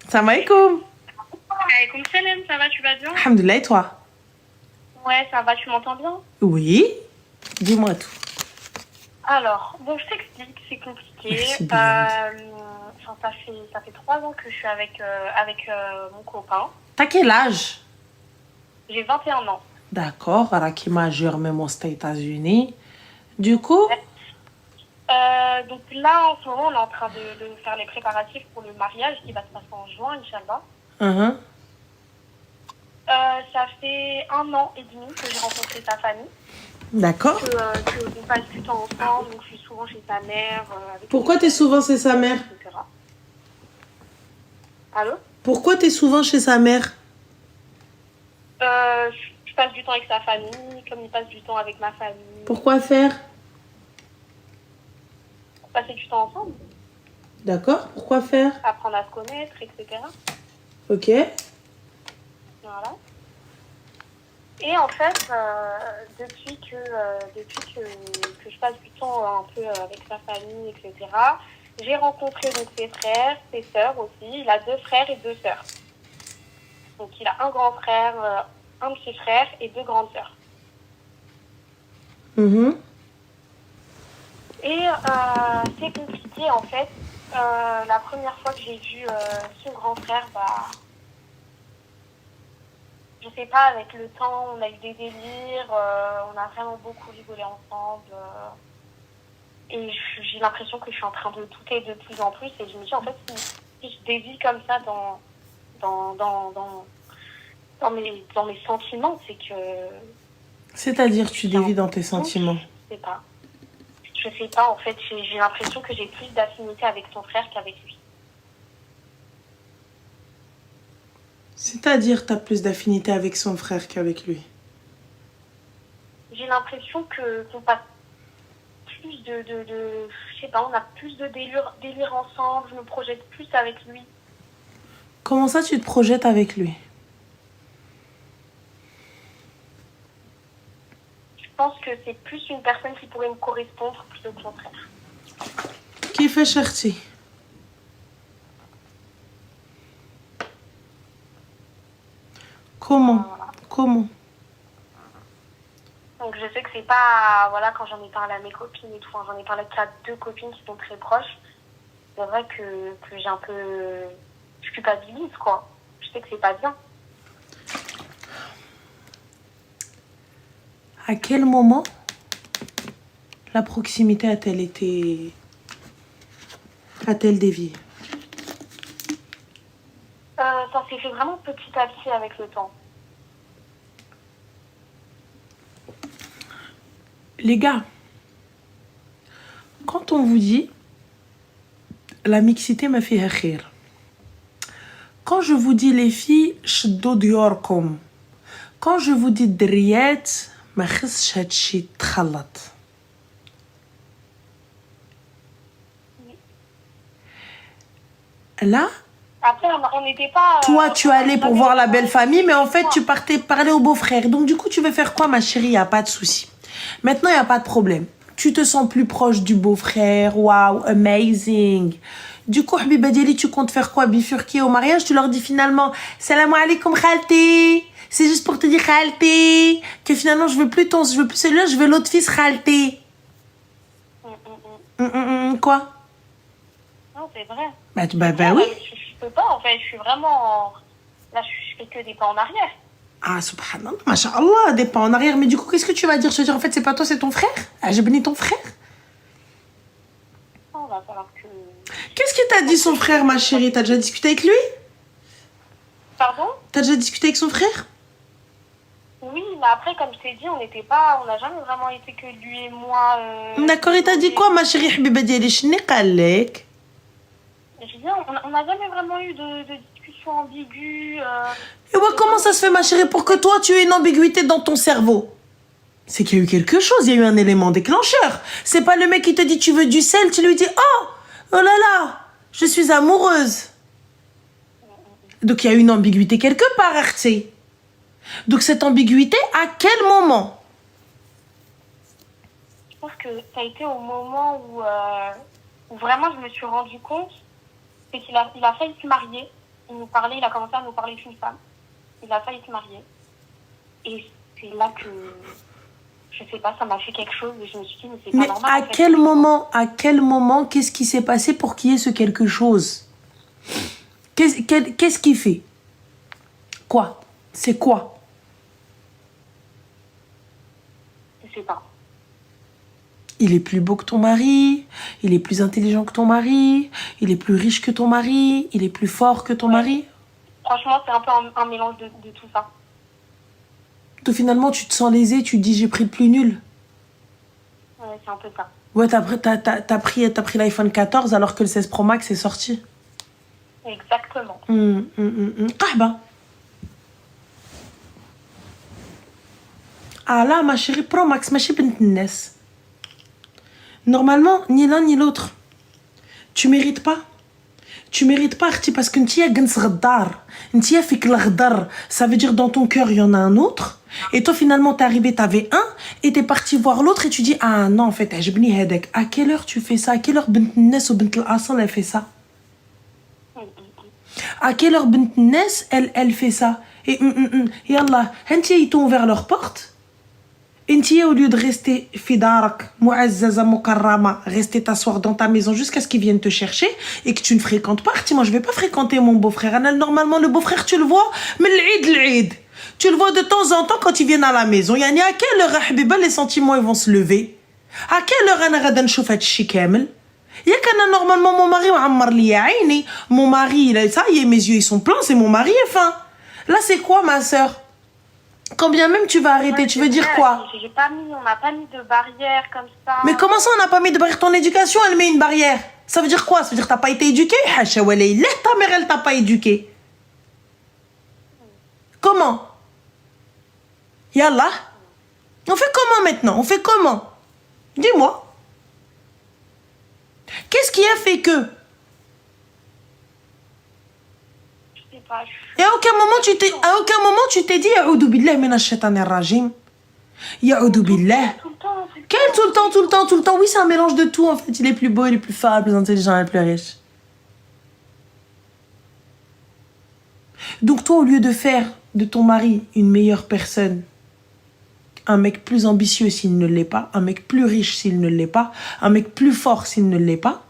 Salam alaikum. Alaykoum salam, ça va, tu vas bien? Alhamdulillah, et toi? Ouais, ça va, tu m'entends bien? Oui. Dis-moi tout. Alors, bon, je t'explique, c'est compliqué. Merci bien. Ça fait 3 ans que je suis avec mon copain. T'as quel âge? J'ai 21 ans. D'accord, Raki majeur, même aux États-Unis. Du coup? Donc là, en ce moment, on est en train de faire les préparatifs pour le mariage qui va se passer en juin, Inch'Allah. Uh-huh. Ça fait 1 an et demi que j'ai rencontré sa famille. D'accord. Que on passe du temps ensemble, donc je suis souvent chez sa mère. Pourquoi t'es souvent chez sa mère? etc. Allô? Pourquoi t'es souvent chez sa mère? Je passe du temps avec sa famille, comme il passe du temps avec ma famille. Pourquoi faire? Pour passer du temps ensemble. D'accord, pourquoi faire? Apprendre à se connaître, etc. Ok. Voilà. Et en fait, depuis que je passe du temps un peu avec sa famille, etc., j'ai rencontré donc ses frères, ses sœurs aussi. Il a 2 frères et 2 sœurs. Donc il a un grand frère, un petit frère et 2 grandes sœurs. Et c'est compliqué en fait. La première fois que j'ai vu son grand frère, je sais pas, avec le temps, on a eu des délires, on a vraiment beaucoup rigolé ensemble. Et j'ai l'impression que je suis en train de douter de plus en plus. Et je me dis, en fait, si je dévie comme ça dans mes sentiments, c'est que... C'est-à-dire, tu dévis dans tes sentiments? Je sais pas. Je sais pas, en fait, j'ai l'impression que j'ai plus d'affinité avec son frère qu'avec lui. C'est-à-dire, t'as plus d'affinité avec son frère qu'avec lui? J'ai l'impression qu'on passe plus je sais pas, on a plus de délire ensemble, je me projette plus avec lui. Comment ça, tu te projettes avec lui? Je pense que c'est plus une personne qui pourrait me correspondre plutôt que son frère. Qui fait chercher? Comment? Voilà. Comment? Donc je sais que c'est pas... Voilà, quand j'en ai parlé à mes copines et tout, j'en ai parlé à 2 copines qui sont très proches, c'est vrai que j'ai un peu... Je culpabilise, quoi. Je sais que c'est pas bien. À quel moment la proximité a-t-elle été... a-t-elle dévié? Ça s'est fait vraiment petit à petit avec le temps. Les gars, quand on vous dit la mixité m'a fait khir, quand je vous dis les filles, shdo diorkom, quand je vous dis driyat, ma khis hadchi tkhalat. Là, après, on n'était pas... toi, tu allais pour voir la belle famille, mais en fait, tu partais parler au beau-frère. Donc, du coup, tu veux faire quoi, ma chérie? Il n'y a pas de souci. Maintenant, il n'y a pas de problème. Tu te sens plus proche du beau-frère. Waouh, amazing. Du coup, Habiba Diali, tu comptes faire quoi? Bifurquer au mariage? Tu leur dis finalement, salam alaikum khalti. C'est juste pour te dire khalti. Que finalement, je veux plus celui-là, je veux l'autre fils khalti. Quoi? Non, c'est vrai. Bah oui. Je peux pas, en fait. Je suis vraiment... Là, je fais que des pas en arrière. Ah, subhanallah, masha'Allah, des pas en arrière. Mais du coup, qu'est-ce que tu vas dire? Je veux dire, en fait, c'est pas toi, c'est ton frère? Ah, j'ai béni ton frère? On va falloir que... Qu'est-ce que t'as dit son frère, ma chérie? T'as déjà discuté avec lui? Pardon? T'as déjà discuté avec son frère? Oui, mais après, comme je t'ai dit, on n'a jamais vraiment été que lui et moi. D'accord, et t'as dit quoi, ma chérie Habiba Diali? Ch'ni qalek? Je dis, on n'a jamais vraiment eu de discussion ambiguë. Et ouais, comment ça se fait, ma chérie, pour que toi, tu aies une ambiguïté dans ton cerveau? C'est qu'il y a eu quelque chose, il y a eu un élément déclencheur. C'est pas le mec qui te dit tu veux du sel, tu lui dis oh là là, je suis amoureuse. Donc il y a eu une ambiguïté quelque part, Artsé. Donc cette ambiguïté, à quel moment? Je pense que ça a été au moment où vraiment je me suis rendu compte, c'est qu'il a failli se marier. il a commencé à nous parler d'une femme. Il a failli se marier. Et c'est là que, je sais pas, ça m'a fait quelque chose et je me suis dit, mais c'est pas Mais normal. à quel moment, qu'est-ce qui s'est passé pour qu'il y ait ce quelque chose? Qu'est-ce qui fait? Quoi? C'est quoi? Je sais pas. Il est plus beau que ton mari, il est plus intelligent que ton mari, il est plus riche que ton mari, il est plus fort que ton mari. Franchement, c'est un peu un mélange de tout ça. Donc finalement, tu te sens lésé, tu te dis j'ai pris le plus nul. Ouais, c'est un peu ça. Ouais, t'as pris l'iPhone 14 alors que le 16 Pro Max est sorti. Exactement. Qahba. Ah là, ma chérie, Pro Max, ma chérie bint Ness. Normalement, ni l'un ni l'autre. Tu mérites pas. Tu mérites pas, Arti, parce que ntia gans ghaddar. Ntia fik l'ghdar. Ça veut dire dans ton cœur, il y en a un autre. Et toi, finalement, t'es arrivé, t'avais un, et t'es parti voir l'autre, et tu dis, ah non, en fait, ajbni hedek. À quelle heure tu fais ça? À quelle heure bint Ness ou bint l'asal, elle fait ça? À quelle heure bint Ness, elle fait ça? Et yallah, ntia, ils t'ont ouvert leur porte. Intia, au lieu de rester fidarak, mu'azzaza mukarrama, rester t'asseoir dans ta maison jusqu'à ce qu'ils viennent te chercher et que tu ne fréquentes pas. Moi, je vais pas fréquenter mon beau-frère. Normalement, le beau-frère, tu le vois, mais l'Eid. Tu le vois de temps en temps quand ils viennent à la maison. Yani, à quelle heure, Habiba, les sentiments, ils vont se lever? À quelle heure, ana gada nchouf hatchi kamel? Yakana, normalement, mon mari, ma'ammar li ya aini. Mon mari, ça y est, mes yeux, ils sont pleins, c'est mon mari, enfin. Là, c'est quoi, ma sœur? Quand bien même tu vas arrêter, Ouais, tu veux dire quoi? on n'a pas mis de barrière comme ça. Mais comment ça on n'a pas mis de barrière? Ton éducation, elle met une barrière. Ça veut dire quoi? Ça veut dire que t'as pas été éduqué? Hacha walay, ta mère, elle t'a pas éduqué. Comment? Yallah. On fait comment maintenant? On fait comment? Dis-moi. Qu'est-ce qui a fait que? Je sais pas. Et à aucun moment tu t'es dit Ya'oudou billah minash shaitanir rajim. Ya'oudou billah. Tout le temps. Quel tout le temps? Oui, c'est un mélange de tout en fait. Il est plus beau, il est plus fort, le plus intelligent, le plus riche. Donc toi, au lieu de faire de ton mari une meilleure personne, un mec plus ambitieux s'il ne l'est pas, un mec plus riche s'il ne l'est pas, un mec plus fort s'il ne l'est pas,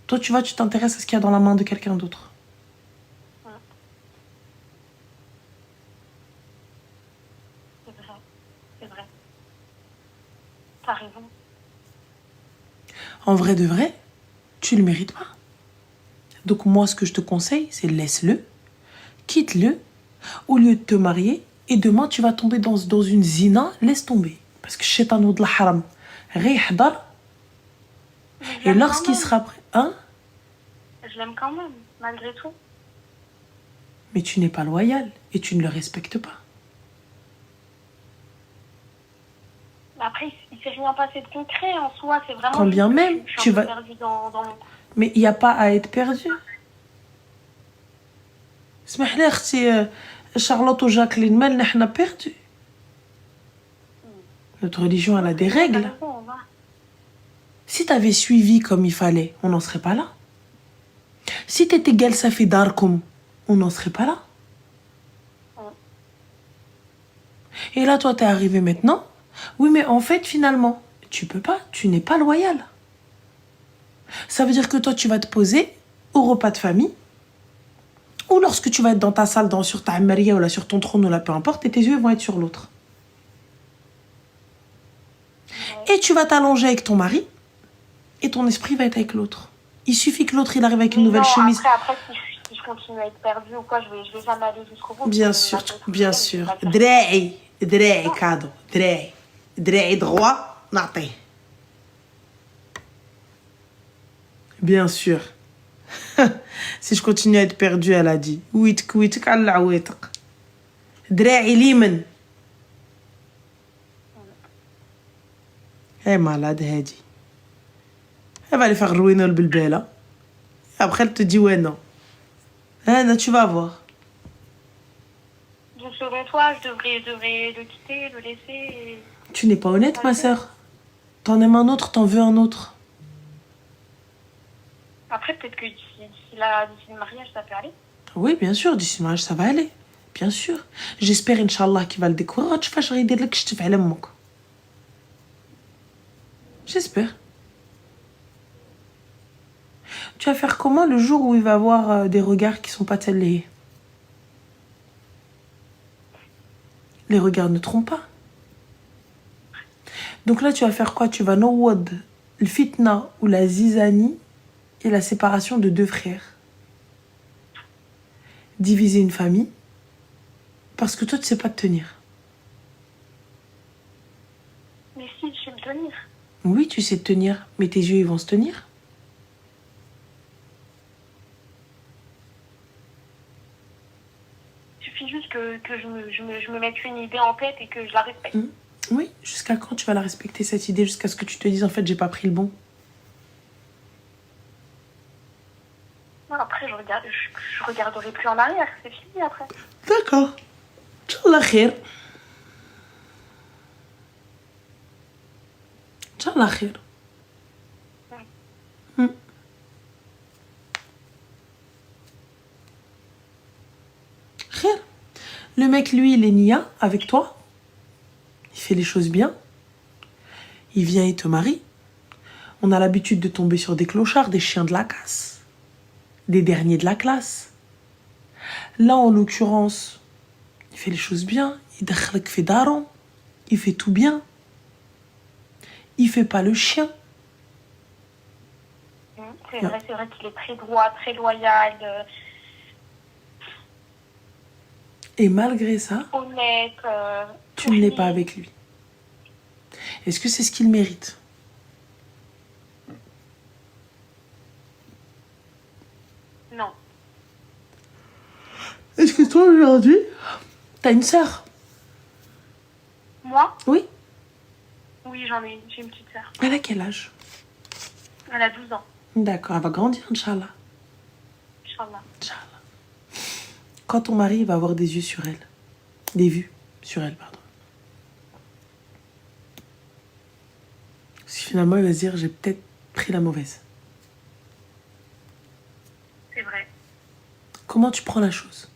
toi tu t'intéresses à ce qu'il y a dans la main de quelqu'un d'autre. C'est vrai. T'as raison. En vrai de vrai, tu le mérites pas. Donc moi, ce que je te conseille, c'est laisse-le, quitte-le, au lieu de te marier, et demain, tu vas tomber dans une zina, laisse tomber. Parce que shaitan ou de la haram, rihdar, et lorsqu'il sera prêt... Hein? Je l'aime quand même, malgré tout. Mais tu n'es pas loyal, et tu ne le respectes pas. Après, il s'est rien passé de concret en soi, c'est vraiment... Quand bien même, je suis un peu perdue dans mon... Mais il n'y a pas à être perdu. اسمح لي Charlotte ou Jacqueline Mel, on a perdu. Notre religion, elle a des règles. Si tu avais suivi comme il fallait, on n'en serait pas là. Si tu étais Gelsa Fidarkum, on n'en serait pas là. Et là, toi, t'es arrivé maintenant. Oui, mais en fait, finalement, tu peux pas. Tu n'es pas loyal. Ça veut dire que toi, tu vas te poser au repas de famille ou lorsque tu vas être dans ta salle, sur ta maria ou là, sur ton trône ou là, peu importe, et tes yeux vont être sur l'autre. Et tu vas t'allonger avec ton mari et ton esprit va être avec l'autre. Il suffit que l'autre, il arrive avec une nouvelle chemise. Après si je continue à être perdue ou quoi, je vais jamais aller jusqu'au bout. Bien sûr. Dra'i, cadeau. Dra'i droit, naté. Bien sûr. Si je continue à être perdue, elle a dit. Ouitek, Allah ouitek. Dra'i limen. Elle est malade, Hadi. Elle va aller faire ruiner le bilbela. Après, elle te dit ouais, non. Hein, tu vas voir. Donc, selon toi, je devrais le quitter, le laisser et... Tu n'es pas honnête, ma sœur. T'en aimes un autre, t'en veux un autre. Après, peut-être que d'ici le mariage, ça peut aller. Oui, bien sûr, d'ici le mariage, ça va aller. Bien sûr. J'espère, Inch'Allah, qu'il va le découvrir. Tu fâches, il dire que je te fais l'amour. J'espère. Tu vas faire comment le jour où il va avoir des regards qui sont pas tels les regards ne trompent pas. Donc là, tu vas faire quoi? Tu vas nawad le fitna ou la zizanie et la séparation de deux frères. Diviser une famille parce que toi, tu sais pas te tenir. Mais si, je sais me tenir. Oui, tu sais te tenir, mais tes yeux, ils vont se tenir. Il suffit juste que je me mette une idée en tête et que je la respecte. Oui, jusqu'à quand tu vas la respecter, cette idée? Jusqu'à ce que tu te dises, en fait, j'ai pas pris le bon. Non, après, je regarderai plus en arrière. C'est fini après. D'accord. Inch'Allah khair. Inch'Allah khair. Khair. Le mec, lui, il est nia avec toi. Il fait les choses bien. Il vient et te marie. On a l'habitude de tomber sur des clochards, des chiens de la casse, des derniers de la classe. Là, en l'occurrence, il fait les choses bien. Il fait daron. Il fait tout bien. Il fait pas le chien. C'est vrai qu'il est très droit, très loyal, Et malgré ça, honnête. tu ne l'es pas avec lui. Est-ce que c'est ce qu'il mérite? Non. Est-ce que toi, aujourd'hui, t'as une sœur? Moi? Oui. Oui, j'en ai une. J'ai une petite sœur. Elle a quel âge? Elle a 12 ans. D'accord, elle va grandir, Inch'Allah. Inch'Allah. Inch'Allah. Quand ton mari va avoir des yeux sur elle, des vues sur elle, pardon. Si finalement il va se dire, j'ai peut-être pris la mauvaise. C'est vrai. Comment tu prends la chose?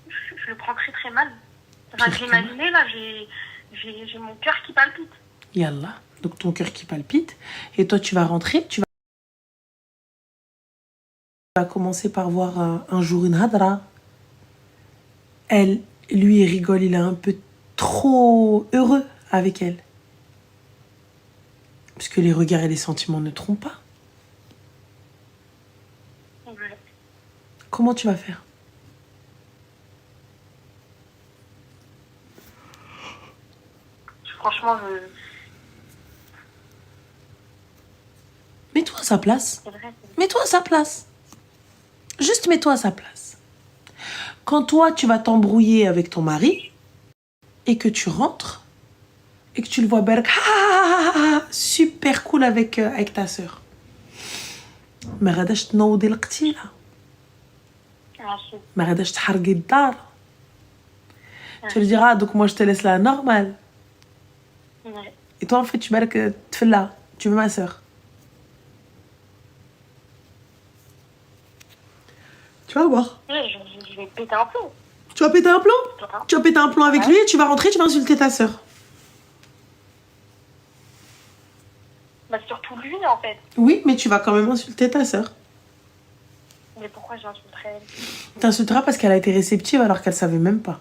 Je le prends très très mal. Enfin, j'ai imaginé, là, j'ai mon cœur qui palpite. Yallah. Donc ton cœur qui palpite. Et toi, tu vas rentrer, tu vas commencer par voir un jour une hadra. Elle, lui, il rigole, il est un peu trop heureux avec elle. Parce que les regards et les sentiments ne trompent pas. Ouais. Comment tu vas faire? Franchement, Mets-toi à sa place. c'est vrai. Mets-toi à sa place. Juste mets-toi à sa place. Quand toi, tu vas t'embrouiller avec ton mari et que tu rentres et que tu le vois super cool avec ta sœur. ما غاداش تنوضي القتيلة. ما غاداش تحرقي الدار. Tu lui diras, donc moi je te laisse là, normal. Ouais. Et toi en fait, tu fais là, tu veux ma sœur. Tu vas voir. Ouais, je vais péter un plomb. Tu vas péter un plomb? Tu vas péter un plomb avec lui et tu vas rentrer, tu vas insulter ta sœur. Bah, surtout lui, en fait. Oui, mais tu vas quand même insulter ta sœur. Mais pourquoi j'insulterais elle? T'insulteras parce qu'elle a été réceptive alors qu'elle savait même pas.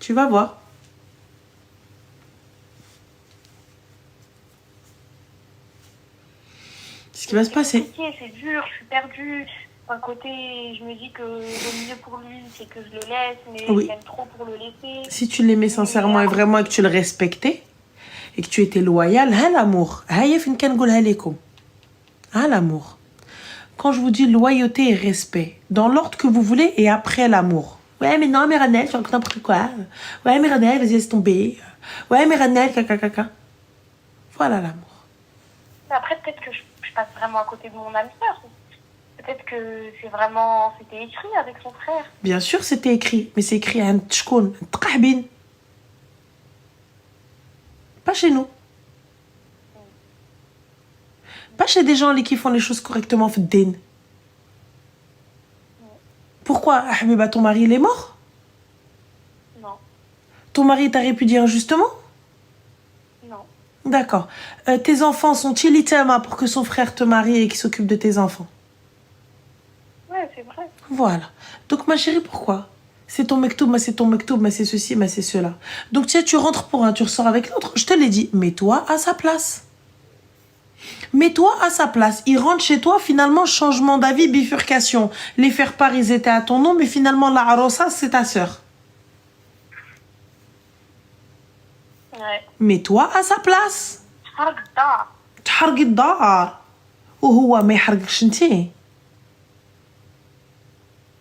Tu vas voir. Ce qui va se passer. C'est dur, je suis perdue. D'un côté, je me dis que le mieux pour lui, c'est que je le laisse, mais Oui. j'aime trop pour le laisser. Si tu l'aimais sincèrement et vraiment et que tu le respectais et que tu étais loyal, ha l'amour. Ha l'amour. Quand je vous dis loyauté et respect, dans l'ordre que vous voulez et après l'amour. Ouais, mais non, mais Ranel, tu racontes n'importe quoi. Ouais, mais Ranel, vas-y, laisse tomber. Ouais, mais Ranel, caca. Voilà l'amour. Après, peut-être que je passe vraiment à côté de mon âme sœur. Peut-être que c'était écrit avec son frère. Bien sûr, c'était écrit, mais c'est écrit un tchkoun, un tqahbin. Pas chez nous. Pas chez des gens qui font les choses correctement. Fdin. Pourquoi, Habiba, ton mari, il est mort? Non. Ton mari t'a répudié injustement? Non. D'accord. Tes enfants sont-ils itama pour que son frère te marie et qu'il s'occupe de tes enfants? Ouais, c'est vrai. Voilà. Donc, ma chérie, pourquoi? C'est ton mektoub, mais c'est ton mektoub, mais c'est ceci, mais c'est cela. Donc, tiens, tu rentres pour un, tu ressors avec l'autre. Je te l'ai dit, mets-toi à sa place. Mets-toi à sa place. Il rentre chez toi, finalement, changement d'avis, bifurcation. Les faire-part, ils étaient à ton nom, mais finalement, la arossa, c'est ta sœur. Ouais. Mets-toi à sa place. Hargda. تحرق الدار وهو ما يحرقكش انتي.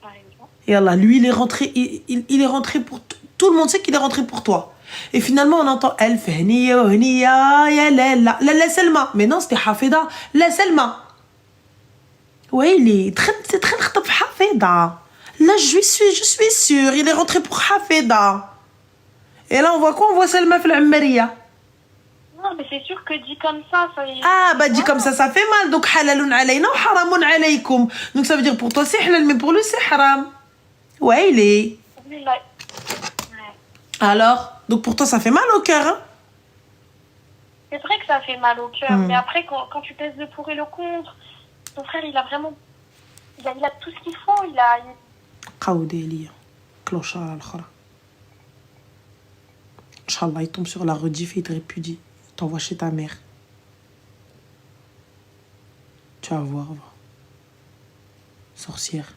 Par exemple. Et Allah, lui, il est rentré, il est rentré pour tout le monde sait qu'il est rentré pour toi. Et finalement, on entend Elf, Hniya, Hniya, ya la la Selma. Mais non, c'était Hafida. La Selma. Oui, il est très خطب Hafida. Là, je suis sûre, il est rentré pour Hafida. Et là, on voit quoi? On voit Selma في العمرية. Non, mais c'est sûr que dit comme ça y est. Ah, bah dit comme ça fait mal. Donc, halalun alayna ou haramun alaykum. Donc, ça veut dire pour toi, c'est halal, mais pour lui, c'est haram. Ouais, il est. Ouais. Alors, donc pour toi, ça fait mal au cœur, hein? C'est vrai que ça fait mal au cœur, mais après, quand tu pèses le pour et le contre, ton frère, il a vraiment... Il a tout ce qu'il faut, il a... قودي ليا clochard الأخرى. Inch'Allah, il tombe sur la rediff et il te répudie. Il t'envoie chez ta mère. Tu vas voir. Sorcière.